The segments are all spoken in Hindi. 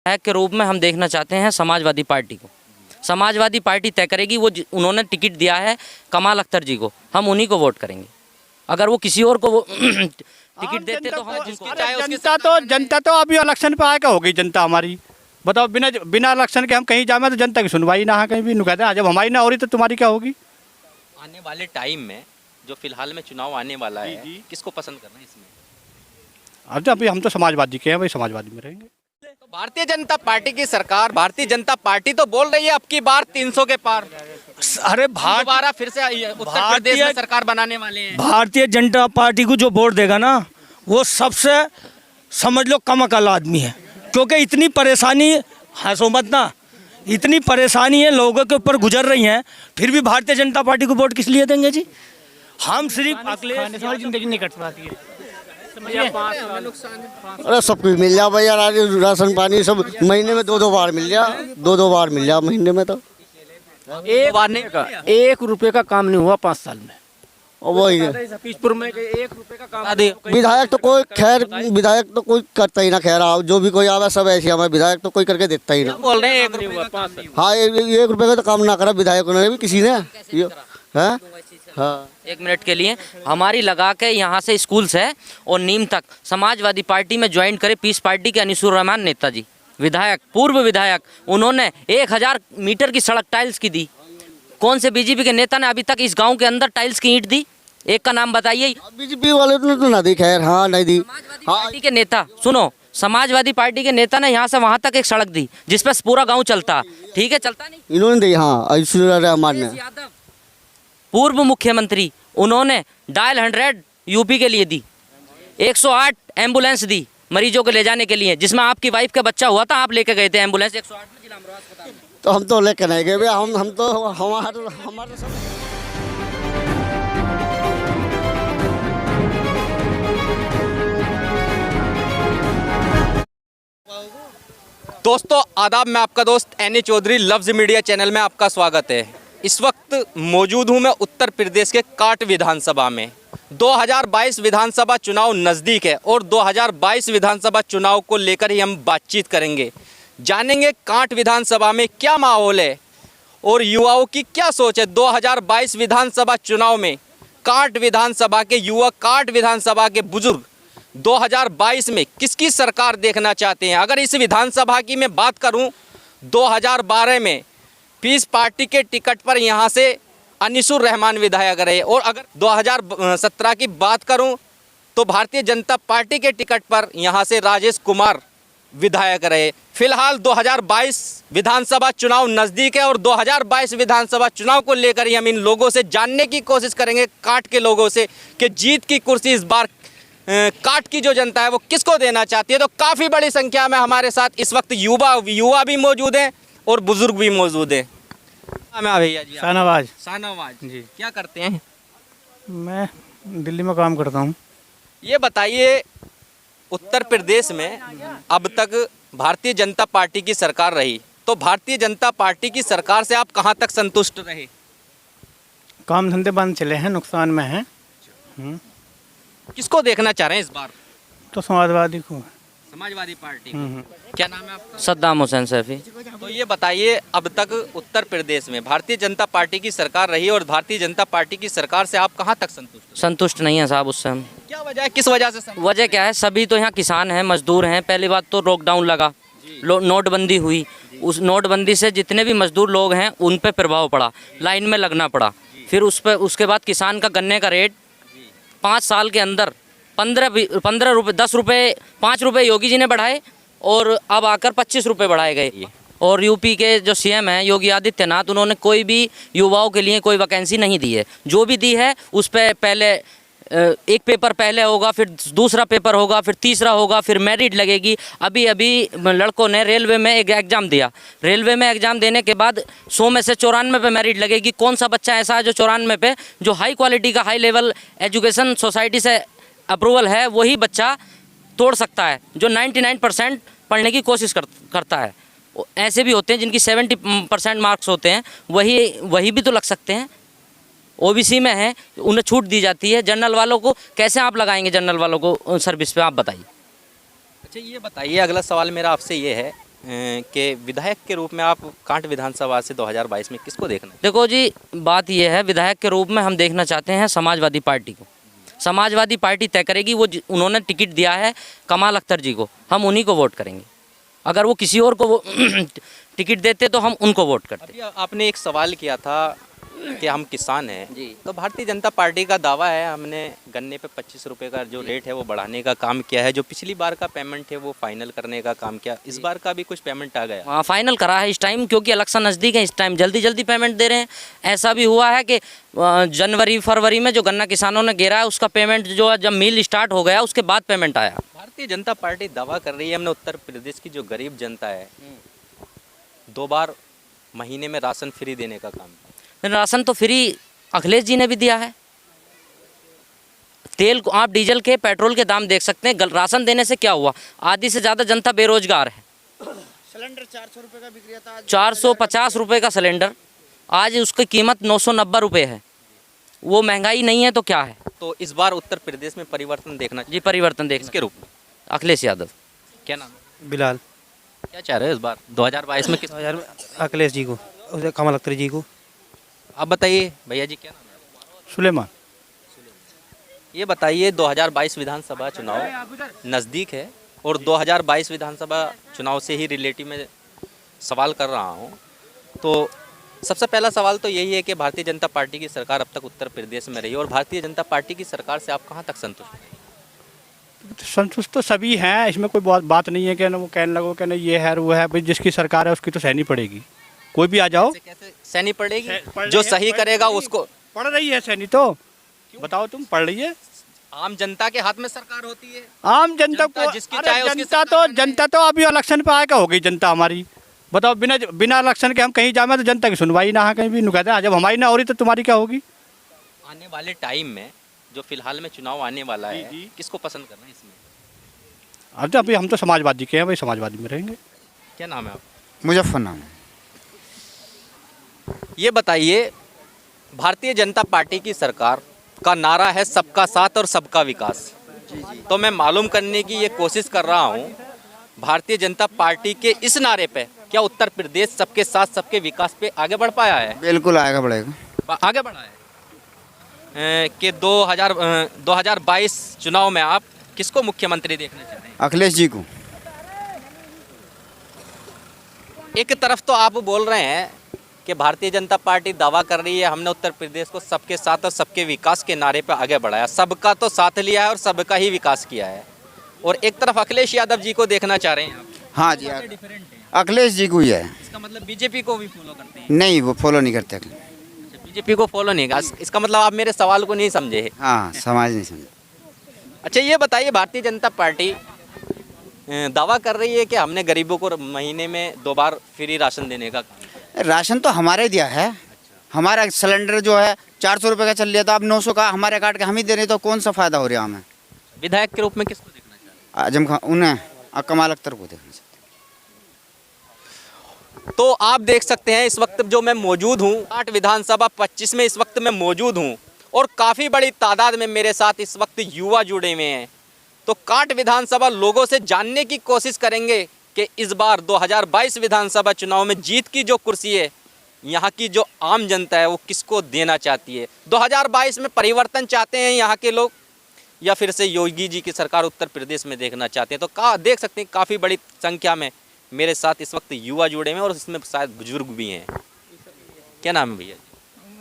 विधायक के रूप में हम देखना चाहते हैं समाजवादी पार्टी को। समाजवादी पार्टी तय करेगी, उन्होंने टिकट दिया है कमाल अख्तर जी को, हम उन्हीं को वोट करेंगे। अगर वो किसी और को वो टिकट देते तो हम जनता तो अभी इलेक्शन पे आके हो गई जनता हमारी। बताओ, बिना इलेक्शन के हम कहीं जाए तो जनता की सुनवाई ना है कहीं भी। कहते हैं जब हमारी ना हो रही तो तुम्हारी क्या होगी। आने वाले टाइम में जो फिलहाल में चुनाव आने वाला है, किसको पसंद करना है इसमें? अब तो अभी हम तो समाजवादी के हैं, भाई समाजवादी में रहेंगे। तो भारतीय जनता पार्टी की सरकार, भारतीय जनता पार्टी तो बोल रही है अब की बार 300 के पार। अरे दोबारा फिर से उत्तर प्रदेश में सरकार बनाने वाले हैं। भारतीय जनता पार्टी को जो वोट देगा ना, वो सबसे समझ लो कम अकल आदमी है, क्योंकि इतनी परेशानी, हंसो मत ना, इतनी परेशानी है लोगों के ऊपर गुजर रही हैं, फिर भी भारतीय जनता पार्टी को वोट किस लिए देंगे जी? हम सिर्फ जिंदगी नहीं कट पाती है। अरे सब कुछ मिल जाए भाई यार, राशन पानी सब महीने में 2-2 बार मिल जाए, 2-2 बार मिल जाए महीने में। तो एक रुपए का काम नहीं हुआ 5 साल में। और वही पीसपुर में 1 रुपए का काम। विधायक तो कोई, खैर विधायक तो कोई करता ही ना। खैर आओ जो भी कोई आवे सब ऐसे हमारे विधायक तो कोई करके देता ही ना। बोल रहे हैं 1 रुपए का। हाँ, 1 रुपए का तो काम ना करा विधायकों ने भी किसी ने। हाँ हाँ, 1 मिनट के लिए हमारी लगा के यहाँ से स्कूल से और नीम तक समाजवादी पार्टी में ज्वाइन करे पीस पार्टी के अनिसुर रहमान नेताजी, विधायक, पूर्व विधायक, उन्होंने 1000 मीटर की सड़क टाइल्स की दी। कौन से बीजेपी के नेता ने अभी तक इस गांव के अंदर टाइल्स की ईंट दी? एक का नाम बताइए। बीजेपी वाले तो ना दी, खैर हाँ नहीं दी। पार्टी के नेता, सुनो, समाजवादी पार्टी के नेता ने यहाँ से वहाँ तक एक सड़क दी जिस पर पूरा गाँव चलता। ठीक है, चलता नहीं, इन्होंने दी। हाँ, अनिसुर रहमान ने, पूर्व मुख्यमंत्री, उन्होंने डायल 100 यूपी के लिए दी, 108 एम्बुलेंस दी मरीजों को ले जाने के लिए, जिसमें आपकी वाइफ का बच्चा हुआ था, आप लेके गए थे एम्बुलेंस 108 में जिला अमरोहा अस्पताल में। तो हम तो लेकर नहीं गए, हम तो हमारे सब। दोस्तों आदाब, मैं आपका दोस्त एनी चौधरी, लफ्ज़ मीडिया चैनल में आपका स्वागत है। इस वक्त मौजूद हूँ मैं उत्तर प्रदेश के काट विधानसभा में। 2022 विधानसभा चुनाव नज़दीक है और 2022 विधानसभा चुनाव को लेकर ही हम बातचीत करेंगे। जानेंगे काट विधानसभा में क्या माहौल है और युवाओं की क्या सोच है। 2022 विधानसभा चुनाव में काट विधानसभा के युवा, काट विधानसभा के बुजुर्ग 2022 में किसकी सरकार देखना चाहते हैं। अगर इस विधानसभा की मैं बात करूं, 2012 में पीस पार्टी के टिकट पर यहां से अनिसुर रहमान विधायक रहे, और अगर 2017 की बात करूं तो भारतीय जनता पार्टी के टिकट पर यहां से राजेश कुमार विधायक रहे। फिलहाल 2022 विधानसभा चुनाव नज़दीक है और 2022 विधानसभा चुनाव को लेकर ही हम इन लोगों से जानने की कोशिश करेंगे, काट के लोगों से, कि जीत की कुर्सी इस बार काट की जो जनता है वो किसको देना चाहती है। तो काफ़ी बड़ी संख्या में हमारे साथ इस वक्त युवा भी मौजूद हैं और बुजुर्ग भी मौजूद हैं। भैया जी, शाहनवाज जी, क्या करते हैं? मैं दिल्ली में काम करता हूँ। ये बताइए, उत्तर प्रदेश में अब तक भारतीय जनता पार्टी की सरकार रही, तो भारतीय जनता पार्टी की सरकार से आप कहाँ तक संतुष्ट रहे? काम धंधे बंद चले हैं, नुकसान में हैं। किसको देखना चाह रहे हैं इस बार? तो समाजवादी को, समाजवादी पार्टी। क्या नाम है आपका? सद्दाम हुसैन सैफी। तो ये बताइए, अब तक उत्तर प्रदेश में भारतीय जनता पार्टी की सरकार रही और भारतीय जनता पार्टी की सरकार से आप कहाँ तक संतुष्ट नहीं है साहब उससे हम। क्या वजह है, किस वजह से? वजह क्या है, सभी तो यहाँ किसान हैं, मजदूर हैं। पहली बात तो लॉकडाउन लगा, नोटबंदी हुई, उस नोटबंदी से जितने भी मजदूर लोग हैं उन पे प्रभाव पड़ा, लाइन में लगना पड़ा। फिर उसके बाद किसान का गन्ने का रेट 5 साल के अंदर 15 रुपये, 10 रुपये, 5 रुपये योगी जी ने बढ़ाए और अब आकर 25 रुपये बढ़ाए गए। और यूपी के जो सीएम हैं योगी आदित्यनाथ, उन्होंने कोई भी युवाओं के लिए कोई वैकेंसी नहीं दी है। जो भी दी है उस पर पहले एक पेपर पहले होगा, फिर दूसरा पेपर होगा, फिर तीसरा होगा, फिर मेरिट लगेगी। अभी लड़कों ने रेलवे में एक एग्ज़ाम दिया, रेलवे में एग्ज़ाम देने के बाद 100 में से 94 पे मेरिट लगेगी। कौन सा बच्चा ऐसा है जो 94 पे, जो हाई क्वालिटी का, हाई लेवल एजुकेशन सोसाइटी से अप्रूवल है, वही बच्चा तोड़ सकता है जो 99% पढ़ने की कोशिश करता है। ऐसे भी होते हैं जिनकी 70% मार्क्स होते हैं, वही भी तो लग सकते हैं। ओबीसी में है, उन्हें छूट दी जाती है। जनरल वालों को कैसे आप लगाएंगे, जनरल वालों को सर्विस पे, आप बताइए। अच्छा ये बताइए, अगला सवाल मेरा आपसे ये है के विधायक के रूप में आप कांट विधानसभा से 2022 में किसको देखना है? देखो जी, बात यह है, विधायक के रूप में हम देखना चाहते हैं समाजवादी पार्टी को। समाजवादी पार्टी तय करेगी, उन्होंने टिकट दिया है कमाल अख्तर जी को, हम उन्हीं को वोट करेंगे। अगर वो किसी और को वो टिकट देते तो हम उनको वोट करते। अभी आपने एक सवाल किया था कि हम किसान हैं जी। तो भारतीय जनता पार्टी का दावा है हमने गन्ने पे 25 रुपये का जो रेट है वो बढ़ाने का काम किया है, जो पिछली बार का पेमेंट है वो फाइनल करने का काम किया, इस बार का भी कुछ पेमेंट आ गया? हाँ, फाइनल करा है इस टाइम, क्योंकि इलेक्शन नज़दीक है, इस टाइम जल्दी जल्दी पेमेंट दे रहे हैं। ऐसा भी हुआ है कि जनवरी फरवरी में जो गन्ना किसानों ने गिरा है उसका पेमेंट जो है जब मिल स्टार्ट हो गया उसके बाद पेमेंट आया। भारतीय जनता पार्टी दावा कर रही है हमने उत्तर प्रदेश की जो गरीब जनता है 2 बार महीने में राशन फ्री देने का काम किया। राशन तो फ्री अखिलेश जी ने भी दिया है। तेल को आप डीजल के पेट्रोल के दाम देख सकते हैं। राशन देने से क्या हुआ, आधी से ज़्यादा जनता बेरोजगार है। सिलेंडर 400 रुपये का बिक रहा था, 450 रुपये का सिलेंडर, आज उसकी कीमत 990 रुपये है। वो महंगाई नहीं है तो क्या है? तो इस बार उत्तर प्रदेश में परिवर्तन देखना चाहिए जी, परिवर्तन देखने इसके रूप में। अखिलेश यादव। क्या नाम है? बिलाल क्या चाह रहे हो इस बार 2022 में किस? 2000 अखिलेश जी को, उसे कमल अख्तर जी को। आप बताइए भैया जी, क्या नाम है? सुलेमान। ये बताइए 2022 विधानसभा चुनाव नज़दीक है और 2022 विधानसभा चुनाव से ही रिलेटिव में सवाल कर रहा हूँ। तो सबसे पहला सवाल तो यही है कि भारतीय जनता पार्टी की सरकार अब तक उत्तर प्रदेश में रही और भारतीय जनता पार्टी की सरकार से आप कहाँ तक संतुष्ट हैं? संतुष्ट तो सभी हैं, इसमें कोई बात नहीं है कि ना वो कहने लगो कि ना ये है वो है, भाई जिसकी सरकार है उसकी तो सहनी पड़ेगी, कोई भी आ जाओ। कैसे सहनी पड़ेगी? पढ़ जो रही है, सही पढ़ करेगा रही है। उसको। पढ़ रही है सहनी तो, बताओ तुम पढ़ रही है? आम जनता के हाथ में सरकार होती है। आम जनता जनता को, जिसकी अरे चाहे उसकी जनता सरकार तो बने। जनता तो अभी इलेक्शन पे आएगा हो गई जनता हमारी। बताओ, बिना बिना इलेक्शन के हम कहीं जाए तो जनता की सुनवाई ना है कहीं भी। कहते हैं जब हमारी ना हो रही तो तुम्हारी क्या होगी? आने वाले टाइम में जो फिलहाल में चुनाव आने वाला है, जी। किसको पसंद करना है इसमें? अब तो अभी हम तो समाजवादी के हैं भाई, समाजवादी में रहेंगे। क्या नाम है आप? मुजफ्फर नाम। ये बताइए, भारतीय जनता पार्टी की सरकार का नारा है सबका साथ और सबका विकास। तो मैं मालूम करने की ये कोशिश कर रहा हूँ, भारतीय जनता पार्टी के इस नारे पे क्या उत्तर प्रदेश सबके साथ सबके विकास पे आगे बढ़ पाया है? बिल्कुल आएगा, बढ़ेगा। आगे बढ़ा है कि 2022 चुनाव में आप किसको मुख्यमंत्री देखना चाह रहे हैं? अखिलेश जी को। एक तरफ तो आप बोल रहे हैं कि भारतीय जनता पार्टी दावा कर रही है हमने उत्तर प्रदेश को सबके साथ और सबके विकास के नारे पर आगे बढ़ाया, सबका तो साथ लिया है और सबका ही विकास किया है, और एक तरफ अखिलेश यादव जी को देखना चाह रहे हैं आप। हाँ जी, डिफरेंट है। अखिलेश जी को ही है। इसका मतलब बीजेपी को भी फॉलो करते हैं? नहीं, वो फॉलो नहीं करते। बीजेपी को फॉलो नहीं कर, इसका मतलब आप मेरे सवाल को नहीं समझे। हाँ, समाज नहीं समझे। अच्छा, ये बताइए, भारतीय जनता पार्टी दावा कर रही है कि हमने गरीबों को महीने में 2 बार फ्री राशन देने का काम। राशन तो हमारे दिया है। हमारा सिलेंडर जो है 400 रुपये का चल लिया था, अब 900 का हमारे काट के हम ही दे रहे, तो कौन सा फ़ायदा हो रहा हमें? विधायक के रूप में किसको देखना चाह रहे हैं? आजम खान, उन्हें कमाल अख्तर को देखना चाहिए। तो आप देख सकते हैं इस वक्त जो मैं मौजूद हूँ 8 विधानसभा 25 में इस वक्त मैं मौजूद हूँ और काफ़ी बड़ी तादाद में मेरे साथ इस वक्त युवा जुड़े हुए हैं। तो कांट विधानसभा लोगों से जानने की कोशिश करेंगे कि इस बार 2022 विधानसभा चुनाव में जीत की जो कुर्सी है, यहाँ की जो आम जनता है वो किसको देना चाहती है। 2022 में परिवर्तन चाहते हैं यहाँ के लोग या फिर से योगी जी की सरकार उत्तर प्रदेश में देखना चाहते हैं। तो देख सकते हैं काफ़ी बड़ी संख्या में मेरे साथ इस वक्त युवा जुड़े हैं और इसमें शायद बुजुर्ग भी हैं। क्या नाम है भैया?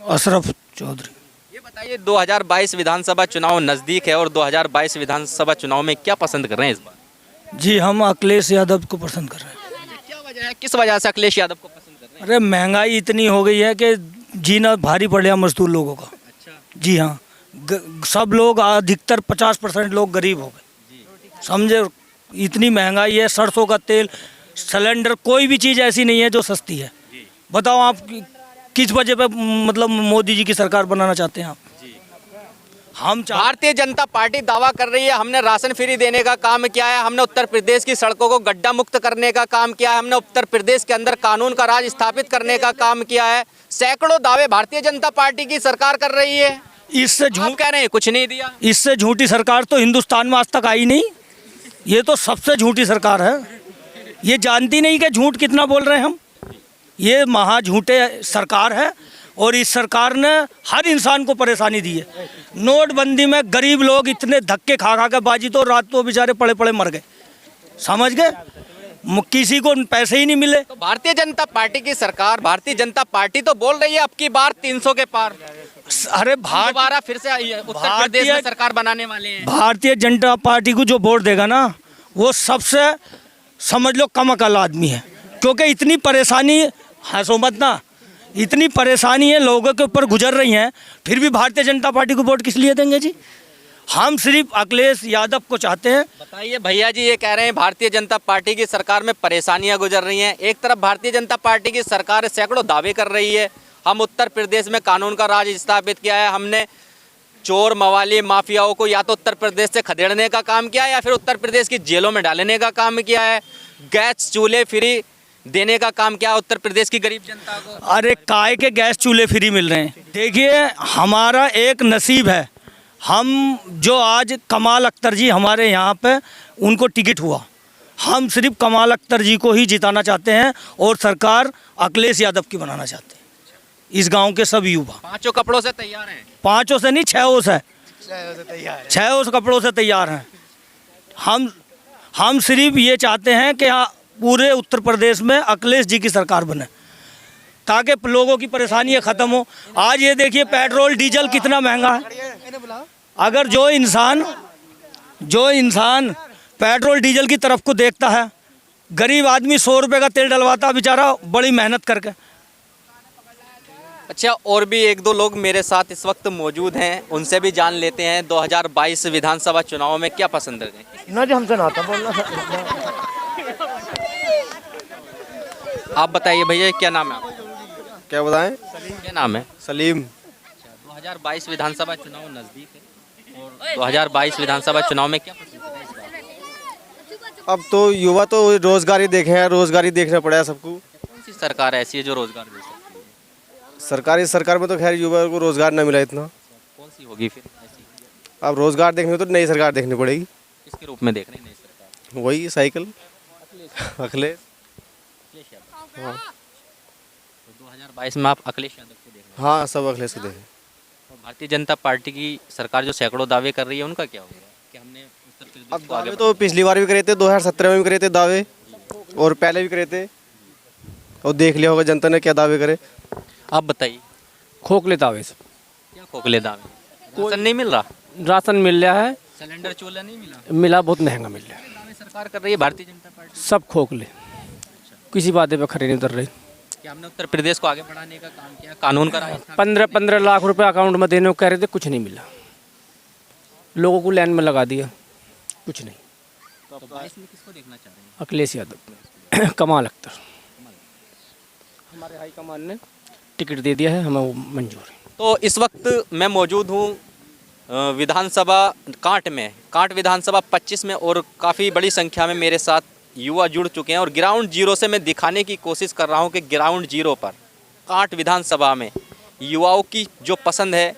अशरफ चौधरी। ये बताइए, 2022 विधानसभा चुनाव नज़दीक है और 2022 विधानसभा चुनाव में क्या पसंद कर रहे हैं इस बार? जी, हम अखिलेश यादव को पसंद कर रहे हैं। क्या वजह है, किस वजह से अखिलेश यादव को पसंद कर रहे हैं? अरे महंगाई इतनी हो गई है कि जीना भारी पड़ गया मजदूर लोगों का। अच्छा, जी हाँ, सब लोग अधिकतर 50% लोग गरीब हो गए, समझे। इतनी महंगाई है, सरसों का तेल, सिलेंडर, कोई भी चीज़ ऐसी नहीं है जो सस्ती है। बताओ आप किस वजह पे मतलब मोदी जी की सरकार बनाना चाहते हैं आप? हम भारतीय जनता पार्टी दावा कर रही है हमने राशन फ्री देने का काम किया है, हमने उत्तर प्रदेश की सड़कों को गड्ढा मुक्त करने का काम किया है, हमने उत्तर प्रदेश के अंदर कानून का राज स्थापित करने का काम किया है। सैकड़ों दावे भारतीय जनता पार्टी की सरकार कर रही है। इससे आप कह रहे हैं कुछ नहीं दिया। इससे झूठी सरकार तो हिंदुस्तान में आज तक आई नहीं। ये तो सबसे झूठी सरकार है। ये जानती नहीं कि झूठ कितना बोल रहे हैं हम। ये महा झूठे सरकार है और इस सरकार ने हर इंसान को परेशानी दी है। नोटबंदी में गरीब लोग इतने धक्के खा खा के बाजी तो रात को बेचारे पड़े पड़े मर गए, समझ गए, किसी को पैसे ही नहीं मिले। तो भारतीय जनता पार्टी की सरकार, भारतीय जनता पार्टी तो बोल रही है अब की बार 300 के पार, अरे दोबारा फिर से उत्तर प्रदेश में सरकार बनाने वाले हैं। भारतीय जनता पार्टी को जो वोट देगा ना, वो सबसे समझ लो कम अकल आदमी है, क्योंकि इतनी परेशानी, हंसो मत ना, इतनी परेशानी है लोगों के ऊपर गुजर रही हैं, फिर भी भारतीय जनता पार्टी को वोट किस लिए देंगे जी? हम सिर्फ अखिलेश यादव को चाहते हैं। बताइए भैया जी, ये कह रहे हैं भारतीय जनता पार्टी की सरकार में परेशानियां गुजर रही हैं। एक तरफ भारतीय जनता पार्टी की सरकार सैकड़ों दावे कर रही है, हम उत्तर प्रदेश में कानून का राज स्थापित किया है, हमने चोर मवाली माफियाओं को या तो उत्तर प्रदेश से खदेड़ने का काम किया है या फिर उत्तर प्रदेश की जेलों में डालने का काम किया है, गैस चूल्हे फ्री देने का काम किया उत्तर प्रदेश की गरीब जनता को। अरे काय के गैस चूल्हे फ्री मिल रहे हैं। देखिए हमारा एक नसीब है, हम जो आज कमाल अख्तर जी हमारे यहाँ पे उनको टिकट हुआ, हम सिर्फ कमाल अख्तर जी को ही जिताना चाहते हैं और सरकार अखिलेश यादव की बनाना चाहते हैं। इस गांव के सब युवा पांचों कपड़ों से तैयार हैं। पाँचों से नहीं, छहों से, छहों से कपड़ों से तैयार हैं। हम सिर्फ ये चाहते हैं कि हाँ पूरे उत्तर प्रदेश में अखिलेश जी की सरकार बने ताकि लोगों की परेशानियाँ ख़त्म हो। आज ये देखिए पेट्रोल डीजल कितना महंगा है। अगर जो इंसान पेट्रोल डीजल की तरफ को देखता है, गरीब आदमी 100 रुपये का तेल डलवाता बेचारा बड़ी मेहनत करके। अच्छा, और भी एक दो लोग मेरे साथ इस वक्त मौजूद हैं, उनसे भी जान लेते हैं 2022 विधानसभा चुनाव में क्या पसंद है। ना जी हमसे नाता बोलना। आप बताइए भैया, क्या नाम है आपका? क्या बताएं? क्या नाम है? सलीम। 2022 विधानसभा चुनाव नज़दीक है और 2022 विधानसभा चुनाव में क्या पसंद है इस बार? अब तो युवा तो रोजगार ही देखे हैं, रोजगार ही देखना पड़ेगा सबको। कौन सी सरकार ऐसी है जो रोजगार दे सकती है? सरकार में तो खैर युवा को रोजगार न मिला इतना। कौन सी होगी फिर ऐसी? अब रोजगार देखने तो नई सरकार देखनी पड़ेगी। किसके रूप में देख रहे हैं नई सरकार? वही साइकिल अखिलेश। हाँ। तो 2022 में आप अखिलेश यादव को देख रहे हैं? हाँ, सब अखिलेश को देखें। और भारतीय जनता पार्टी की सरकार जो सैकड़ों दावे कर रही है, उनका क्या होगा कि हमने उत्तर प्रदेश अब को आगे दावे तो पिछली बार भी करे थे, 2017 में भी करे थे दावे, और पहले भी करे थे, और देख लिया होगा जनता ने क्या दावे करे। आप बताइए, खोखले दावे से क्या खोखले दावे? राशन नहीं मिल रहा? राशन मिल रहा है, सिलेंडर चूल्हा नहीं मिला? मिला बहुत महंगा मिल रहा है। दावे सरकार कर रही है भारतीय जनता पार्टी। सब खोखले, किसी बातें पे खड़े नहीं उतर रहे। क्या हमने उत्तर प्रदेश को आगे बढ़ाने का काम किया, कानून का राज स्थापित? 15 लाख रुपए अकाउंट में देने को कह रहे थे, कुछ नहीं मिला, लोगों को लाइन में लगा दिया, कुछ नहीं। तो 22 में किसको देखना चाह रहे हैं? अखिलेश यादव कमाल अख्तर, हमारे हाईकमान ने टिकट दे दिया है, हमें वो मंजूर है। तो इस वक्त मैं मौजूद हूँ विधानसभा कांट विधानसभा 25 में, और काफ़ी बड़ी संख्या में मेरे साथ युवा जुड़ चुके हैं और ग्राउंड जीरो से मैं दिखाने की कोशिश कर रहा हूँ कि ग्राउंड जीरो पर कांट विधानसभा में युवाओं की जो पसंद है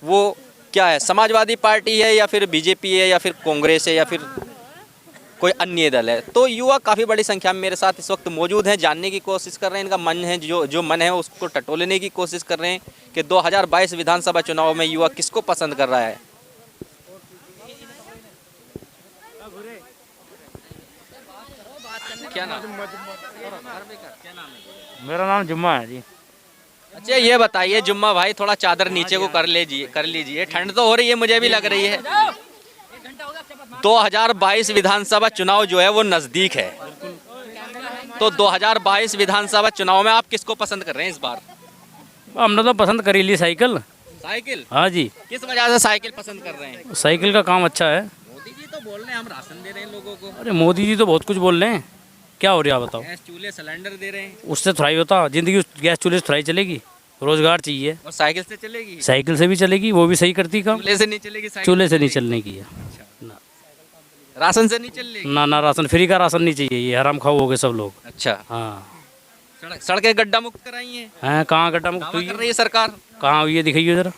वो क्या है। समाजवादी पार्टी है या फिर बीजेपी है या फिर कांग्रेस है या फिर कोई अन्य दल है। तो युवा काफ़ी बड़ी संख्या में मेरे साथ इस वक्त मौजूद हैं, जानने की कोशिश कर रहे हैं, इनका मन है जो मन है उसको टटोलने की कोशिश कर रहे हैं कि 2022 विधानसभा चुनाव में युवा किसको पसंद कर रहा है। क्या नाम? मेरा नाम जुम्मा है जी। अच्छा, ये बताइए जुम्मा भाई, थोड़ा चादर नीचे को कर लीजिए, ठंड तो हो रही है, मुझे भी लग रही है। 2022 विधानसभा चुनाव जो है वो नज़दीक है, तो 2022 विधानसभा चुनाव में आप किसको पसंद कर रहे हैं इस बार? हमने तो पसंद करी ली साइकिल। साइकिल? हाँ जी। किस वजह से साइकिल पसंद कर रहे हैं? साइकिल का काम अच्छा है। मोदी जी तो बोल रहे हैं हम राशन दे रहे हैं लोगों को। अरे मोदी जी तो बहुत कुछ बोल रहे हैं, क्या हो रहा है बताओ? गैस चूल्हे सिलेंडर दे रहे हैं। उससे थोड़ा ही होता, जिंदगी गैस चूल्हे से थोड़ा ही चलेगी, रोजगार चाहिए। और साइकिल से चलेगी? साइकिल से भी चलेगी, वो भी सही करती काम। चूल्हे से नहीं चलेगी? चूल्हे से नहीं चलने की है ना। राशन से नहीं चलेगी? ना राशन, फ्री का राशन नहीं चाहिए, ये हराम खाओ हो गए सब लोग। अच्छा, हाँ। सड़कें गड्ढा मुक्त कराई हैं? हैं, कहाँ गड्ढा मुक्त दावा हुई कर है? रही है सरकार। कहाँ हुई है, दिखाइए जरा।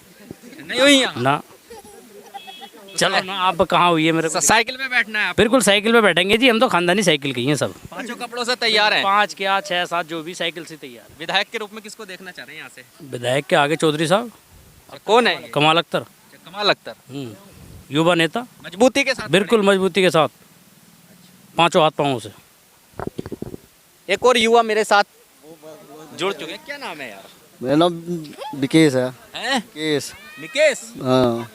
नहीं हुई है ना। चलो ना, आप कहाँ हुई है मेरे को? साइकिल पे बैठना है आप? बिल्कुल साइकिल पे बैठेंगे जी, हम तो खानदानी साइकिल के ही हैं सब। पांचों कपड़ों से तैयार हैं। 5 क्या 6 7 जो भी साइकिल से तैयार। विधायक के रूप में किसको देखना चाह रहे हैं यहाँ से? विधायक के आगे चौधरी साहब, और कौन है? कमाल अख्तर, कमाल अख्तर। युवा नेता, मजबूती के साथ। बिल्कुल मजबूती के साथ, 5 हाथ पाँव से। एक और युवा मेरे साथ जुड़ चुके हैं, क्या नाम है यार? मेरा नाम विकेश है। हैं? केस। निकेश। हाँ।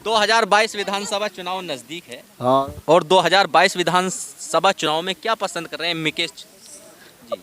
2022 विधानसभा चुनाव नजदीक है हाँ। और 2022 विधानसभा चुनाव में क्या पसंद कर रहे हैं मिकेश?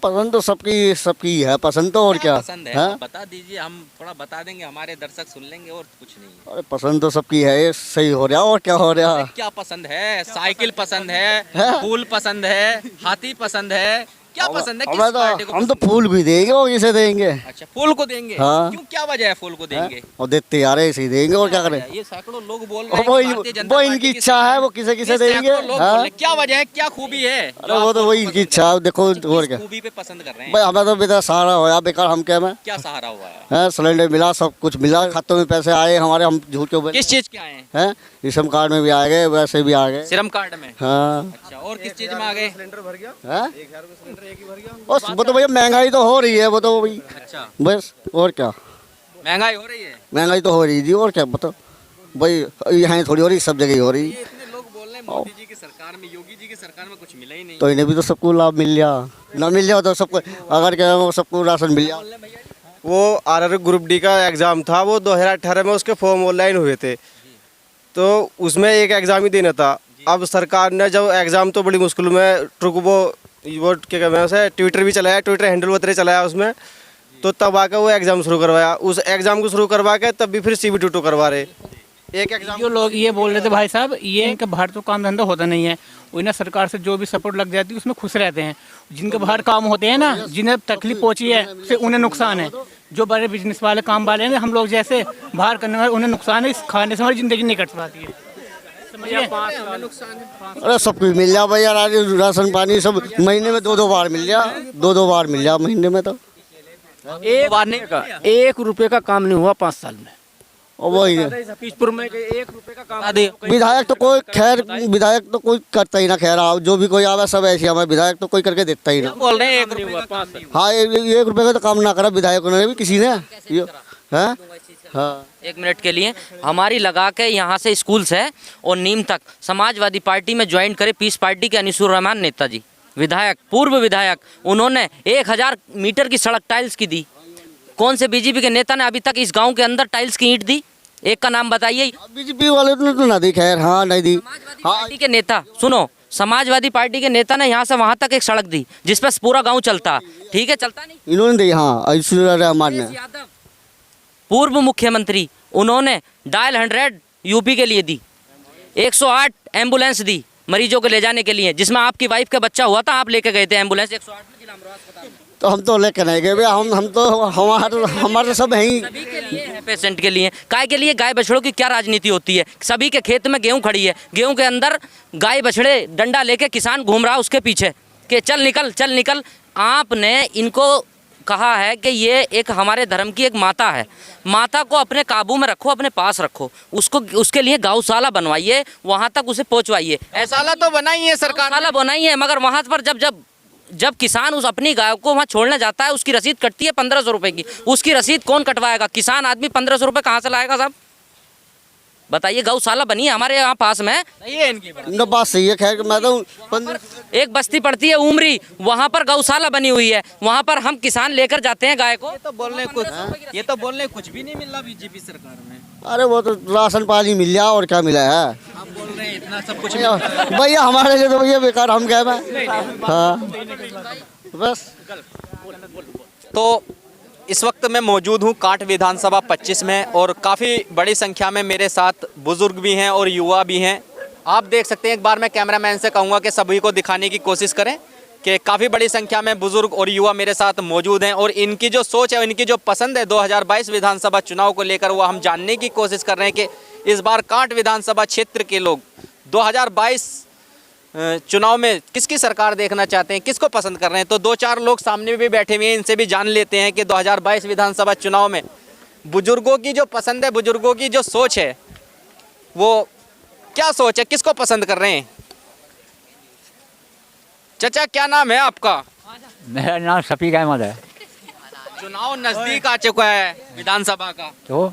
पसंद तो सबकी है, पसंद तो और क्या पसंद है? हाँ? बता दीजिए, हम थोड़ा बता देंगे, हमारे दर्शक सुन लेंगे, और कुछ नहीं। अरे पसंद तो सबकी है, ये सही हो रहा और क्या हो रहा। क्या पसंद है? साइकिल पसंद है, फूल पसंद है, हाथी पसंद है, क्या पसंद है? किस पार्टी को हम तो पसंद फूल भी देंगे और इसे देंगे। अच्छा, फूल को देंगे? हाँ। क्यों, क्या वजह है फूल को देंगे? और देते यार इसे ही देंगे और क्या करें। ये सैकड़ों लोग बोल रहे हैं वो कि भारतीय जनता वो पार्टी इनकी की इच्छा है, सरकार- वो किसे ये किसे देंगे। सैकड़ों लोग बोल रहे हाँ? हैं। क्या वजह है, क्या खूबी है? अरे वो तो वही इनकी इच्छा है, देखो और क्या। खूबी पे पसंद कर रहे हैं? भाई हमें तो बेटा सहारा होया, बेकार हम क्या में। क्या सहारा हुआ है? है सिलेंडर मिला, सब कुछ मिला, खातों में पैसे आए हमारे, हम झूठ क्यों बोले। किस चीज के आए हैं? हैं रेशम कार्ड में भी आ गए, वैसे भी आ गए। श्रम कार्ड में? हाँ। अच्छा, और किस चीज में आ गए? हैं? वो तो भैया महंगाई तो हो रही है, वो तो भाई अच्छा, बस और क्या। महंगाई हो रही है? महंगाई तो हो रही जी, और क्या बताओ भाई, यहाँ थोड़ी हो रही, सब जगह हो रही। ये इतने लोग बोल रहे हैं मोदी जी की सरकार में, योगी जी की सरकार में कुछ मिला ही नहीं। तो इन्हें भी तो सबको लाभ मिल गया, ना मिल जाओ तो सबको, अगर क्या वो सबको राशन मिल जाओ। वो आरआर ग्रुप डी का एग्ज़ाम था, वो 2018 में उसके फॉर्म ऑनलाइन हुए थे, तो उसमें एक एग्ज़ाम ही देना था। अब सरकार ने जब एग्ज़ाम तो बड़ी मुश्किल में वो क्या कहते हैं उसे, ट्विटर भी चलाया, ट्विटर हैंडल वगैरह चलाया उसमें, तो तब आकर वो एग्ज़ाम शुरू करवाया। उस एग्ज़ाम को शुरू करवा के तब भी फिर CBT2 करवा रहे। एक एग्ज़ाम जो लोग ये बोल रहे थे भाई साहब, ये इनका बाहर तो काम धंधा होता नहीं है, वो ना सरकार से जो भी सपोर्ट लग जाती है उसमें खुश रहते हैं। जिनके बाहर काम होते हैं ना, जिन्हें तकलीफ पहुंची है उससे उन्हें नुकसान है। जो बड़े बिजनेस वाले काम वाले हैं ना, हम लोग जैसे बाहर करने वाले, उन्हें नुकसान है, इस खाने से हमारी ज़िंदगी नहीं कट पाती है। अरे सब कुछ मिल जाओ भैया, राशन पानी सब महीने में 2-2 बार मिल जा, 2-2 बार मिल जा महीने में। तो एक रुपये का काम नहीं हुआ 5 साल में। और वही पीसपुर में 1 रुपये का काम। विधायक तो कोई, खैर विधायक तो कोई करता ही ना, खैर आओ जो भी कोई आवे सब ऐसे, हमें विधायक तो कोई करके देता ही ना। बोल रहे हैं 1 रुपये का काम नहीं हुआ। हाँ, 1 रुपये का तो काम ना करा विधायक ने भी, किसी ने। हाँ हाँ। 1 मिनट के लिए हमारी लगा के यहाँ से स्कूल्स है और नीम तक समाजवादी पार्टी में ज्वाइन करे पीस पार्टी के अनिसुर रहमान नेताजी, विधायक, पूर्व विधायक, उन्होंने 1000 मीटर की सड़क टाइल्स की दी। कौन से बीजेपी के नेता ने अभी तक इस गांव के अंदर टाइल्स की ईंट दी? एक का नाम बताइए। बीजेपी वाले ने तो ना दी, खैर हाँ नहीं दी। पार्टी के नेता, सुनो, समाजवादी पार्टी के नेता ने यहाँ से वहाँ तक एक सड़क दी जिस पर पूरा गाँव चलता। ठीक है, चलता नहीं, इन्होंने दी। हाँ, अनिसुर रहमान ने, पूर्व मुख्यमंत्री, उन्होंने डायल 100 यूपी के लिए दी। 108 एम्बुलेंस दी मरीजों को ले जाने के लिए, जिसमें आपकी वाइफ का बच्चा हुआ था, आप लेके गए थे एम्बुलेंस 108 में जिला अमरोहा अस्पताल में। तो हम तो लेकर नहीं गए भैया, हम तो हमारे सब है ही सभी के लिए है, पेशेंट के लिए। काय के लिए? गाय बछड़ों की क्या राजनीति होती है? सभी के खेत में गेहूं खड़ी है, गेहूं के अंदर गाय बछड़े डंडा लेके किसान घूम रहा है उसके पीछे कि चल निकल चल निकल। आपने इनको कहा है कि ये एक हमारे धर्म की एक माता है, माता को अपने काबू में रखो, अपने पास रखो, उसको उसके लिए गौशाला बनवाइए, वहाँ तक उसे पहुँचवाइए। गौशाला तो बनाई है सरकार, गौशाला बनाई है, मगर वहाँ पर जब किसान उस अपनी गाय को वहाँ छोड़ने जाता है, उसकी रसीद कटती है 1500 रुपये की। उसकी रसीद कौन कटवाएगा? किसान आदमी 1500 रुपये कहाँ से लाएगा साहब? बताइए। गौशाला बनी है हमारे यहाँ पास में, नहीं है इनकी बात सही है। खैर मैं तो एक बस्ती पड़ती है उमरी, वहाँ पर गौशाला बनी हुई है, वहाँ पर हम किसान लेकर जाते हैं गाय को। ये तो बोल रहे कुछ भी नहीं मिल रहा बीजेपी सरकार में। अरे वो तो राशन पानी मिल गया और क्या मिला है। आप बोल रहे हैं इतना सब कुछ भैया हमारे लिए तो भैया बेकार, हम गए मैं। हाँ बस। तो इस वक्त मैं मौजूद हूँ काट विधानसभा 25 में और काफ़ी बड़ी संख्या में मेरे साथ बुजुर्ग भी हैं और युवा भी हैं। आप देख सकते हैं, एक बार मैं कैमरामैन से कहूँगा कि सभी को दिखाने की कोशिश करें कि काफ़ी बड़ी संख्या में बुजुर्ग और युवा मेरे साथ मौजूद हैं और इनकी जो सोच है, इनकी जो पसंद है 2022 विधानसभा चुनाव को लेकर, वो हम जानने की कोशिश कर रहे हैं कि इस बार काट विधानसभा क्षेत्र के लोग 2022 चुनाव में किसकी सरकार देखना चाहते हैं, किसको पसंद कर रहे हैं। तो 2-4 लोग सामने भी बैठे हुए हैं, इनसे भी जान लेते हैं कि 2022 विधानसभा चुनाव में बुजुर्गों की जो पसंद है, बुजुर्गों की जो सोच है, वो क्या सोच है, किसको पसंद कर रहे हैं? चाचा क्या नाम है आपका? मेरा नाम शफीक अहमद है। चुनाव नजदीक आ चुका है विधानसभा का, तो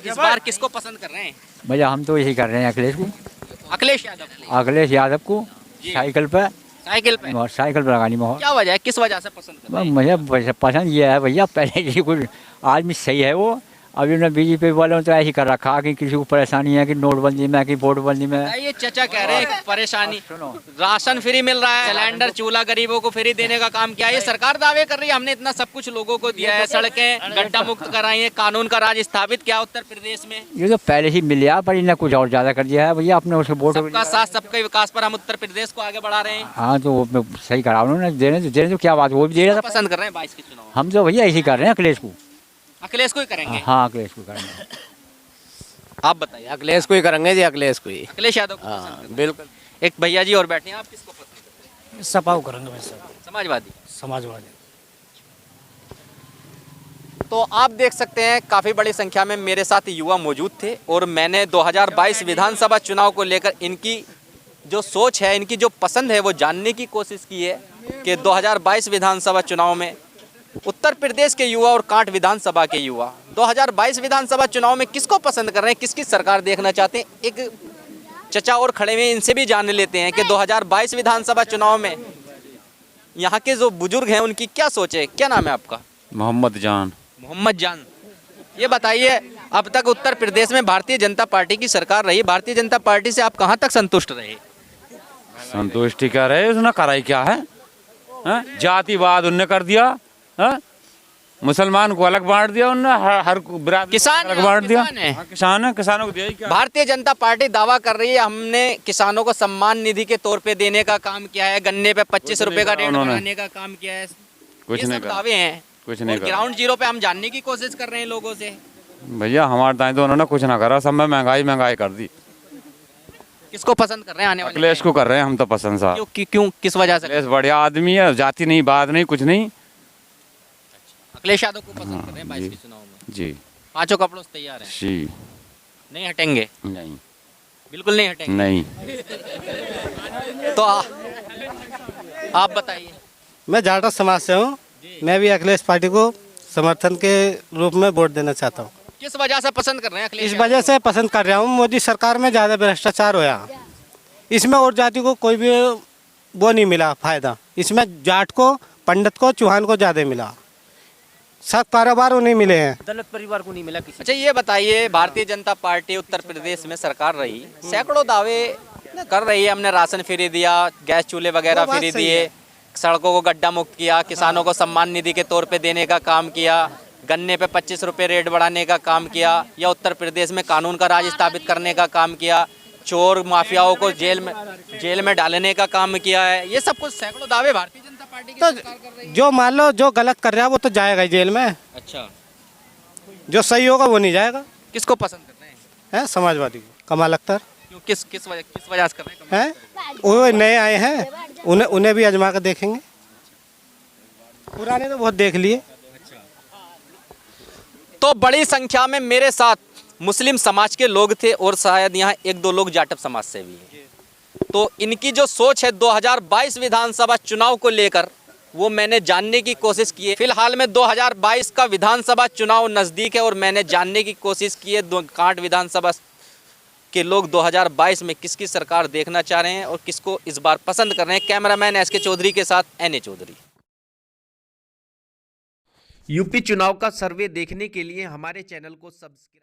इस बार किसको पसंद कर रहे हैं? भैया हम तो यही कर रहे हैं अखिलेश को। अखिलेश यादव। अखिलेश यादव को साइकिल पे साइकिल पे लगानी में। क्या वजह है, किस वजह से पसंद कर रहे हैं? मुझे पसंद ये है भैया, पहले जी कुछ आदमी सही है वो, अभी उन्होंने बीजेपी वालों तो ऐसे कर रखा कि किसी को परेशानी है कि नोटबंदी में कि वोटबंदी में। ये चचा कह रहे हैं परेशानी, राशन फ्री मिल रहा है, सिलेंडर चूल्हा गरीबों को फ्री देने का काम किया है। ये सरकार दावे कर रही है हमने इतना सब कुछ लोगों को दिया है, सड़कें गड्ढा मुक्त कराई है, कानून का राज स्थापित किया उत्तर प्रदेश में। ये तो पहले ही मिल गया, पर इन्हें कुछ और ज्यादा कर दिया है भैया अपने उसे वोट। सबका साथ सबके विकास पर हम उत्तर प्रदेश को आगे बढ़ा रहे हैं। हाँ तो वो सही करा उन्होंने, देने तो क्या बात, वो भी दे रहा था। पसंद कर रहे हैं 22 के चुनाव? हम तो भैया ऐसे कर रहे हैं अखिलेश को। अखिलेश को ही करेंगे? हाँ अखिलेश को करेंगे। आप बताइए। अखिलेश को ही करेंगे जी, अखिलेश को ही। अखिलेश यादव को पसंद करते हैं। बिल्कुल। एक भैया जी और बैठे हैं, आप किसको पसंद करते हैं? सपा को करेंगे भाई साहब। समाजवादी। समाजवादी। तो आप देख सकते हैं काफ़ी बड़ी संख्या में मेरे साथ युवा मौजूद थे और मैंने 2022 विधानसभा चुनाव को लेकर इनकी जो सोच है, इनकी जो पसंद है वो जानने की कोशिश की है कि 2022 विधानसभा चुनाव में उत्तर प्रदेश के युवा और कांट विधानसभा के युवा 2022 विधानसभा चुनाव में किसको पसंद कर रहे हैं, किसकी सरकार देखना चाहते हैं। एक चचा और खड़े हुए, इनसे भी जान लेते हैं कि 2022 विधानसभा चुनाव में यहाँ के जो बुजुर्ग हैं उनकी क्या सोच है। क्या नाम है आपका? मोहम्मद जान। मोहम्मद जान, ये बताइए अब तक उत्तर प्रदेश में भारतीय जनता पार्टी की सरकार रही, भारतीय जनता पार्टी से आप कहाँ तक संतुष्ट रहे? संतुष्टि क्या रहे, उसने कराई क्या है? जातिवाद उनने कर दिया, मुसलमान को अलग बांट दिया उनने, हर किसान अलग बांट दिया। किसान है, किसानों को दिया क्या? भारतीय जनता पार्टी दावा कर रही है हमने किसानों को सम्मान निधि के तौर पे देने का काम किया है, गन्ने पे 25 रुपए का रेट बढ़ाने का काम किया है। कुछ नहीं कर, दावे हैं, कुछ नहीं कर। ग्राउंड जीरो पे हम जानने की कोशिश कर रहे हैं लोगों से। भैया हमारे टाइम तो उन्होंने कुछ ना करा, सब में महंगाई कर दी। किसको पसंद कर रहे हैं आने वाले? अखिलेश को कर रहे हैं हम तो पसंद साहब। क्यों किस वजह से? अखिलेश बढ़िया आदमी है, जाति नहीं, बात नहीं, कुछ नहीं। अखिलेश यादव को पसंद कर रहे हैं 22 के चुनाव में? जी। पांचों कपड़ों से तैयार हैं? जी। नहीं हटेंगे? नहीं, बिल्कुल नहीं हटेंगे? नहीं। तो आप बताइए। मैं जाटा समाज से हूँ, मैं भी अखिलेश पार्टी को समर्थन के रूप में वोट देना चाहता हूँ। किस वजह से पसंद कर रहे हैं अखिलेश? इस वजह से पसंद कर रहा हूँ, मोदी सरकार में ज़्यादा भ्रष्टाचार होया, इसमें और जाति को कोई भी वो नहीं मिला फायदा, इसमें जाट को, पंडित को, चौहान को ज़्यादा मिला, सब कारोबार उन्हें मिले हैं, दलित परिवार को नहीं मिला किसी। अच्छा ये बताइए, भारतीय जनता पार्टी उत्तर प्रदेश में सरकार रही, सैकड़ों दावे कर रही है, हमने राशन फ्री दिया, गैस चूल्हे वगैरह फ्री दिए, सड़कों को गड्ढा मुक्त किया, किसानों को सम्मान निधि के तौर पे देने का काम किया, गन्ने पे 25 रुपए रेट बढ़ाने का काम किया, या उत्तर प्रदेश में कानून का राज स्थापित करने का काम किया, चोर माफियाओं को जेल में डालने का काम किया है। ये सब कुछ सैकड़ों दावे भारतीय जनता पार्टी की सरकार कर रही है। जो मान लो जो गलत कर रहा है वो तो जाएगा ही जेल में। अच्छा, जो सही होगा वो नहीं जाएगा। किसको पसंद कर रहे हैं? समाजवादी को, कमाल अख्तर। क्यों, किस वजह से कर रहे हैं? वो नए आए हैं, उन्हें भी आजमा कर देखेंगे, पुराने तो बहुत देख लिए। तो बड़ी संख्या में मेरे साथ मुस्लिम समाज के लोग थे और शायद यहाँ एक दो लोग जाटव समाज से भी हैं। तो इनकी जो सोच है 2022 विधानसभा चुनाव को लेकर वो मैंने जानने की कोशिश की है। फिलहाल में 2022 का विधानसभा चुनाव नज़दीक है और मैंने जानने की कोशिश की है कांट विधानसभा के लोग 2022 में किसकी सरकार देखना चाह रहे हैं और किसको इस बार पसंद कर रहे हैं। कैमरामैन एसके चौधरी के साथ एनए चौधरी। यूपी चुनाव का सर्वे देखने के लिए हमारे चैनल को सब्सक्राइब